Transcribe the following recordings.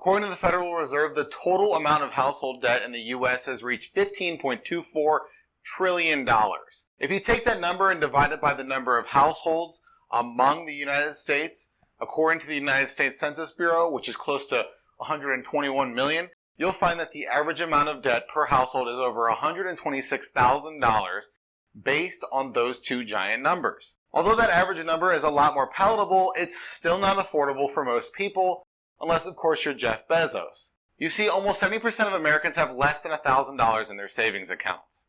According to the Federal Reserve, the total amount of household debt in the U.S. has reached $15.24 trillion. If you take that number and divide it by the number of households among the United States, according to the United States Census Bureau, which is close to 121 million, you'll find that the average amount of debt per household is over $126,000 based on those two giant numbers. Although that average number is a lot more palatable, it's still not affordable for most people, unless of course you're Jeff Bezos. You see, almost 70% of Americans have less than $1,000 in their savings accounts.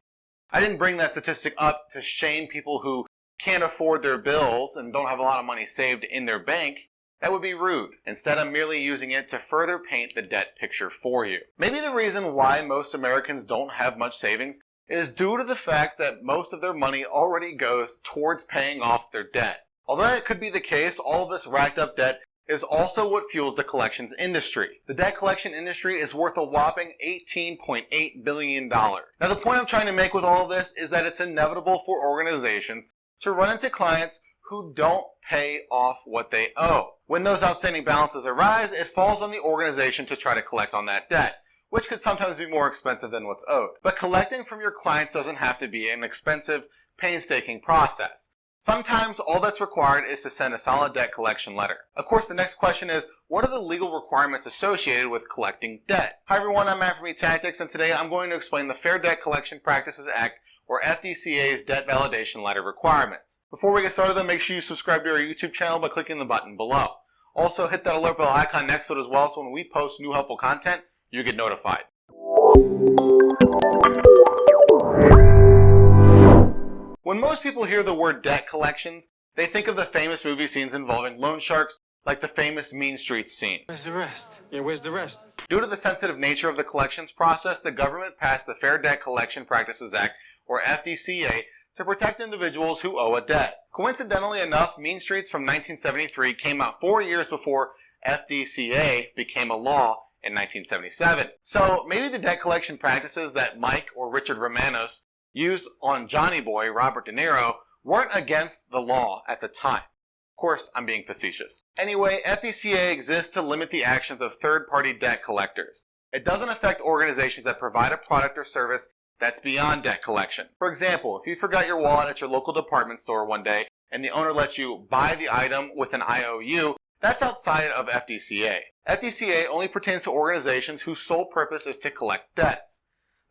I didn't bring that statistic up to shame people who can't afford their bills and don't have a lot of money saved in their bank. That would be rude. Instead, I'm merely using it to further paint the debt picture for you. Maybe the reason why most Americans don't have much savings is due to the fact that most of their money already goes towards paying off their debt. Although that could be the case, all of this racked up debt is also what fuels the collections industry. The debt collection industry is worth a whopping $18.8 billion. Now the point I'm trying to make with all of this is that it's inevitable for organizations to run into clients who don't pay off what they owe. When those outstanding balances arise, it falls on the organization to try to collect on that debt, which could sometimes be more expensive than what's owed. But collecting from your clients doesn't have to be an expensive, painstaking process. Sometimes all that's required is to send a solid debt collection letter. Of course, the next question is, what are the legal requirements associated with collecting debt? Hi everyone, I'm Matt from eTactics, and today I'm going to explain the Fair Debt Collection Practices Act, or FDCA's debt validation letter requirements. Before we get started though, make sure you subscribe to our YouTube channel by clicking the button below. Also hit that alert bell icon next to it as well, so when we post new helpful content, you get notified. When most people hear the word debt collections, they think of the famous movie scenes involving loan sharks, like the famous Mean Streets scene. Where's the rest? Yeah, where's the rest? Due to the sensitive nature of the collections process, the government passed the Fair Debt Collection Practices Act, or FDCA, to protect individuals who owe a debt. Coincidentally enough, Mean Streets from 1973 came out 4 years before FDCA became a law in 1977. So maybe the debt collection practices that Mike or Richard Romanos used on Johnny Boy, Robert De Niro, weren't against the law at the time. Of course, I'm being facetious. Anyway, FDCA exists to limit the actions of third-party debt collectors. It doesn't affect organizations that provide a product or service that's beyond debt collection. For example, if you forgot your wallet at your local department store one day and the owner lets you buy the item with an IOU, that's outside of FDCA. FDCA only pertains to organizations whose sole purpose is to collect debts.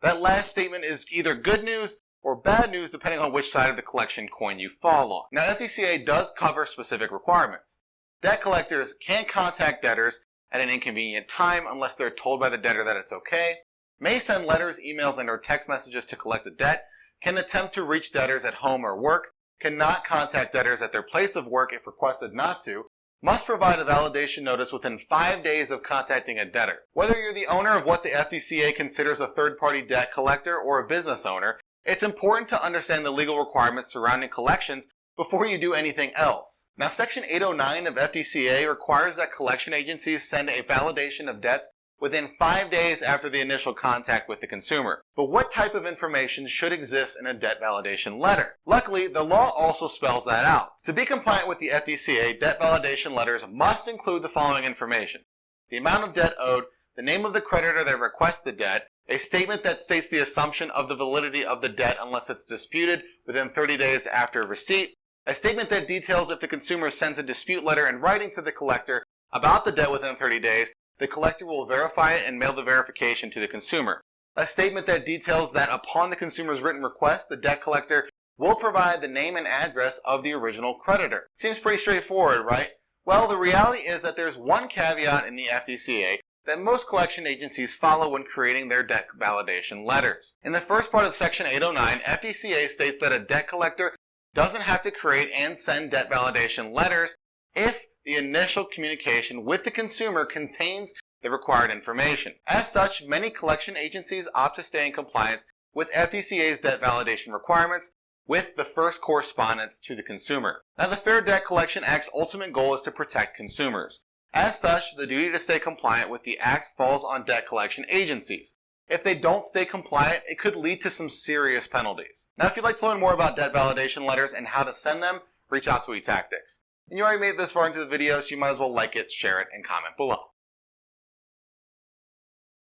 That last statement is either good news or bad news depending on which side of the collection coin you fall on. Now, FDCA does cover specific requirements. Debt collectors can't contact debtors at an inconvenient time unless they're told by the debtor that it's okay, may send letters, emails, and/or text messages to collect a debt, can attempt to reach debtors at home or work, cannot contact debtors at their place of work if requested not to, must provide a validation notice within 5 days of contacting a debtor. Whether you're the owner of what the FDCA considers a third-party debt collector or a business owner, it's important to understand the legal requirements surrounding collections before you do anything else. Now, Section 809 of FDCA requires that collection agencies send a validation of debts within 5 days after the initial contact with the consumer. But what type of information should exist in a debt validation letter? Luckily, the law also spells that out. To be compliant with the FDCA, debt validation letters must include the following information: the amount of debt owed, the name of the creditor that requests the debt, a statement that states the assumption of the validity of the debt unless it's disputed within 30 days after receipt, a statement that details if the consumer sends a dispute letter in writing to the collector about the debt within 30 days, the collector will verify it and mail the verification to the consumer. A statement that details that upon the consumer's written request, the debt collector will provide the name and address of the original creditor. Seems pretty straightforward, right? Well, the reality is that there's one caveat in the FDCA that most collection agencies follow when creating their debt validation letters. In the first part of Section 809, FDCA states that a debt collector doesn't have to create and send debt validation letters if the initial communication with the consumer contains the required information. As such, many collection agencies opt to stay in compliance with FDCA's debt validation requirements with the first correspondence to the consumer. Now, the Fair Debt Collection Act's ultimate goal is to protect consumers. As such, the duty to stay compliant with the Act falls on debt collection agencies. If they don't stay compliant, it could lead to some serious penalties. Now, if you'd like to learn more about debt validation letters and how to send them, reach out to eTactics. And you already made it this far into the video, so you might as well like it, share it, and comment below.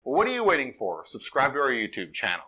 Well, what are you waiting for? Subscribe to our YouTube channel.